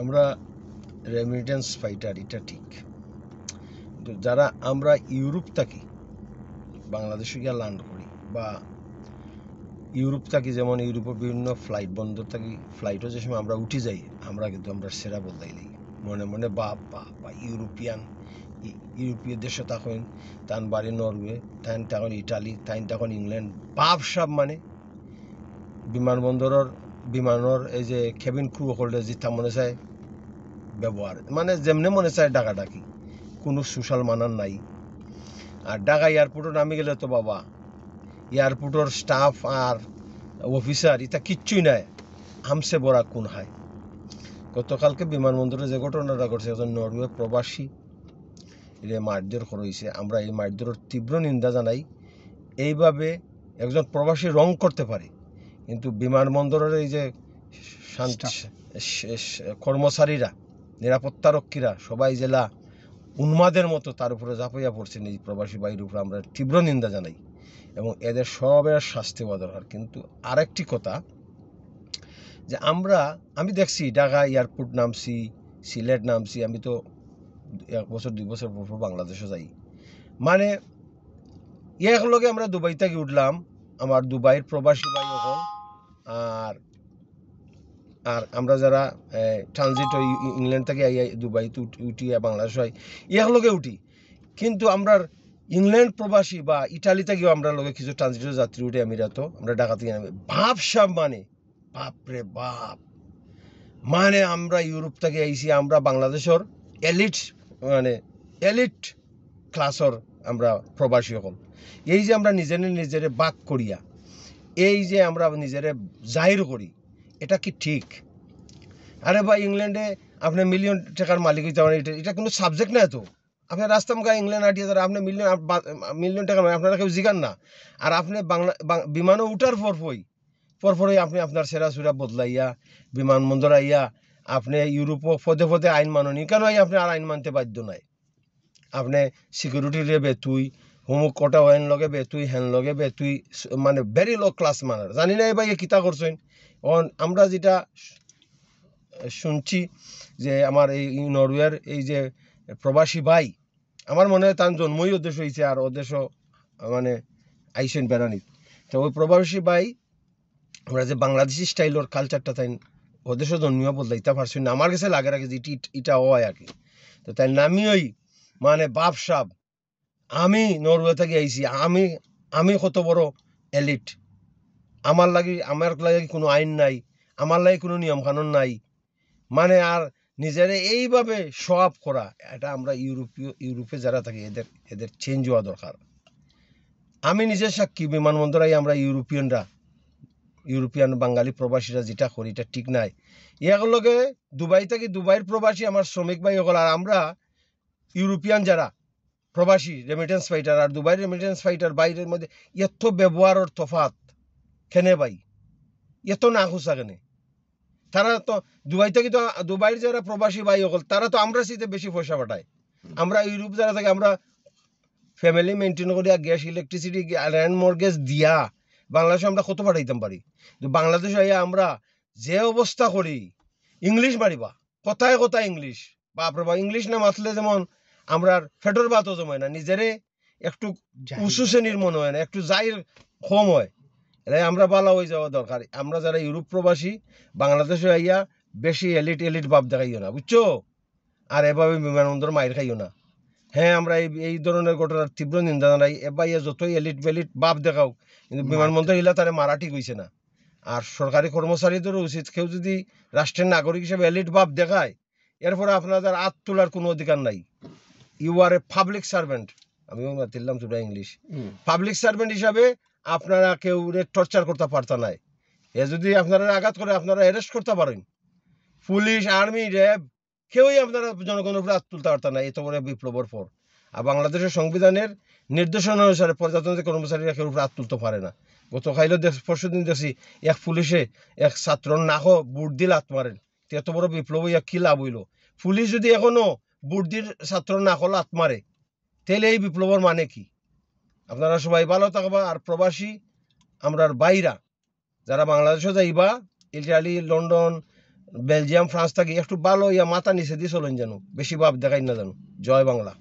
আমরা remittance fighter, এটা ঠিক। কিন্তু যারা আমরা ইউরোপ থাকি, বাংলাদেশে গিয়ে ল্যান্ড করি, বা ইউরোপ থাকি, যেমন ইউরোপের বিভিন্ন ফ্লাইট বন্দর থাকি, ফ্লাইটও যে সময় আমরা উঠি যাই, আমরা কিন্তু আমরা সেরা বদলাই দিই মনে মনে, বা ইউরোপীয় দেশে তখন তান বাড়ি নরওয়ে, তাইন তখন ইটালি, তাইন তখন ইংল্যান্ড, সব মানে বিমানের এই যে কেবিন ক্রু হলে যেটা মনে চায় ব্যবহার, মানে যেমনি মনে চায় ডাকাডাকি, কোনো সোশ্যাল মানার নাই। আর ঢাকা এয়ারপোর্টে নামে গেলে তো বাবা, এয়ারপোর্টের স্টাফ আর অফিসার এটা কিচ্ছুই নাই, আমসে বড়া কোন হায়। গতকালকে বিমানবন্দরে যে ঘটনাটা ঘটছে, একজন নরওয়ে প্রবাসী রে মারধর হয়েছে। আমরা এই মারধরের তীব্র নিন্দা জানাই। এইভাবে একজন প্রবাসী রং করতে পারে, কিন্তু বিমানবন্দরের এই যে কর্মচারীরা, নিরাপত্তারক্ষীরা সবাই জেলা উন্মাদের মতো তার উপরে ঝাঁপাইয়া পড়ছেন এই প্রবাসী ভাইয়ের উপরে, আমরা তীব্র নিন্দা জানাই এবং এদের সবের শাস্তি হওয়া দরকার। কিন্তু আরেকটি কথা, যে আমি দেখছি ঢাকা এয়ারপোর্ট নামছি, সিলেট নামছি, আমি তো 1 বছর 2 বছর পর বাংলাদেশে যাই, মানে একলগে আমরা দুবাই থেকে উঠলাম, আমার দুবাইয়ের প্রবাসী ভাই হল, আর আর আমরা যারা ট্রানজিট ওই ইংল্যান্ড থেকে দুবাইতে উঠি বাংলাদেশ হয় একলগে উঠি। কিন্তু আমরা ইংল্যান্ড প্রবাসী বা ইটালি থেকেও আমরা লগে কিছু ট্রানজিটের যাত্রী উঠে আমিরাত, আমরা ঢাকা থেকে নামি, সব মানে বাপরে বাপ, মানে আমরা ইউরোপ থেকে আইছি, আমরা বাংলাদেশের এলিট ক্লাসর আমরা প্রবাসী হল। এই যে আমরা নিজেরে বাক করিয়া, এই যে আমরা নিজেরে জাহির করি, এটা কি ঠিক? আরে ভাই, ইংল্যান্ডে আপনি মিলিয়ন টাকার মালিক হইতে পারেন, এটা কোনো সাবজেক্ট না। তো আপনি রাস্তা মুখা ইংল্যান্ড আটিয়ে যারা আপনি মিলিয়ন টাকা আপনারা কেউ জিগান না। আর আপনি বিমানও উঠার পরপরই আপনি আপনার সেরা সুরা বদলাইয়া বিমানবন্দর আইয়া আপনি ইউরোপও পদে পদে আইন মাননি, কেন আপনি আর আইন মানতে বাধ্য নাই? আপনি সিকিউরিটিরে বেতুই, হুমুক কটা ওয়েন লগে বেতুই, হ্যান লগে বেতুই, মানে ভেরি লো ক্লাস মানার, জানি না এবার কিতা করছেন। আমরা যেটা শুনছি যে আমার এই নরওয়ের এই যে প্রবাসী ভাই, আমার মনে হয় তার জন্মই উদ্দেশ্য হয়েছে, আর উদ্দেশ্য মানে আইসেন বেড়ানি। তো ওই প্রবাসী ভাই, আমরা যে বাংলাদেশি স্টাইলের কালচারটা তাই ওদেশও জন্মিয়া বদলাইতে পারছি না, আমার কাছে লাগে রাখে যে এটা হয় আর কি। তো তাই নামিওই মানে সাব, আমি নরওয়ে থেকে আইছি, আমি কত বড় এলিট, আমার লাগে কোনো আইন নাই, আমার লাগে কোনো নিয়ম কানুন নাই, মানে আর নিজেরা এইভাবে শো আপ করা, এটা আমরা ইউরোপে যারা থাকি এদের চেঞ্জ হওয়া দরকার। আমি নিজের সাক্ষী, বিমানবন্দরে আমরা ইউরোপিয়ান বাঙালি প্রবাসীরা যেটা করি এটা ঠিক নাই। এগুলোকে দুবাই থেকে, দুবাইয়ের প্রবাসী আমার শ্রমিক ভাই হল, আর আমরা ইউরোপিয়ান যারা প্রবাসী রেমিটেন্স ফাইটার আর দুবাইয়ের রেমিটেন্স ফাইটার বাইরের মধ্যে এত ব্যবহারের তফাৎ কেনে ভাই? এত না খুঁজা কেনে? তারা তো দুবাই থেকে, তো দুবাইয়ের যারা প্রবাসী ভাই হল তারা তো আমরা সিতে বেশি পয়সা পাঠায়। আমরা ইউরোপ যারা থাকে, আমরা ফ্যামিলি মেনটেন করিয়া গ্যাস ইলেকট্রিসিটি ল্যান্ড মর্গেজ দিয়া বাংলাদেশে আমরা কত পাঠাইতাম পারি। কিন্তু বাংলাদেশে আমরা যে অবস্থা করি, ইংলিশ মারিবা, কথায় কথায় ইংলিশ, বাপরে বাপ, ইংলিশ না মাতলে যেমন আমরা ফেটর ভাতও জমায় না, নিজেরে একটু উঁচু শ্রেণীর মনে হয় না, একটু যাই কম হয়, এটাই আমরা বালা হয়ে যাওয়া দরকার। আমরা যারা ইউরোপ প্রবাসী বাংলাদেশে আইয়া বেশি এলিট ভাব দেখাইও না, বুঝছো? আর এভাবে বিমানবন্দর মাইর খাইও না। হ্যাঁ, আমরা এই ধরনের ঘটনার তীব্র নিন্দা জানাই। এবার যতই এলিট ভাব দেখাও, কিন্তু বিমানবন্দর ইলা তারা মারা ঠিক হয়েছে না। আর সরকারি কর্মচারীদেরও উচিত, কেউ যদি রাষ্ট্রের নাগরিক হিসেবে এলিট ভাব দেখায়, এরপরে আপনাদের হাত তোলার কোনো অধিকার নাই। You are a public servant, আমিও মাতিলাম তোরা ইংলিশ, পাবলিক সার্ভেন্ট হিসাবে আপনারা কেউ টর্চার করতে পারতা নাই। এ যদি আপনারা আঘাত করে আপনারা অ্যারেস্ট করতে পারেন। পুলিশ, আর্মি, র্যাব কেউই আপনারা জনগণের উপরে হাত তুলতে পারত না এত বড় বিপ্লবের পর। আর বাংলাদেশের সংবিধানের নির্দেশনা অনুসারে প্রজাতন্ত্রের কর্মচারীরা কেউ উপরে হাত তুলতে পারে না। গতকালও পরশুদিন দেখছি এক পুলিশে এক ছাত্র নাক বুট দিল হাত মারেন, এত বড় বিপ্লব হইয়া কি লাভ হইল? পুলিশ যদি এখনো বুট দিল ছাত্র নাকল হাত মারে, তাহলে এই বিপ্লবের মানে কি? আপনারা সবাই ভালো থাকবা। আর প্রবাসী আমরার বাইরা যারা বাংলাদেশে যাইবা, ইটালি, লন্ডন, বেলজিয়াম ফ্রান্স থাকি একটু ভালো ইয়া মাথা নিচে দিয়ে চলেন জানো, বেশি ভাব দেখাই না জানো। জয় বাংলা।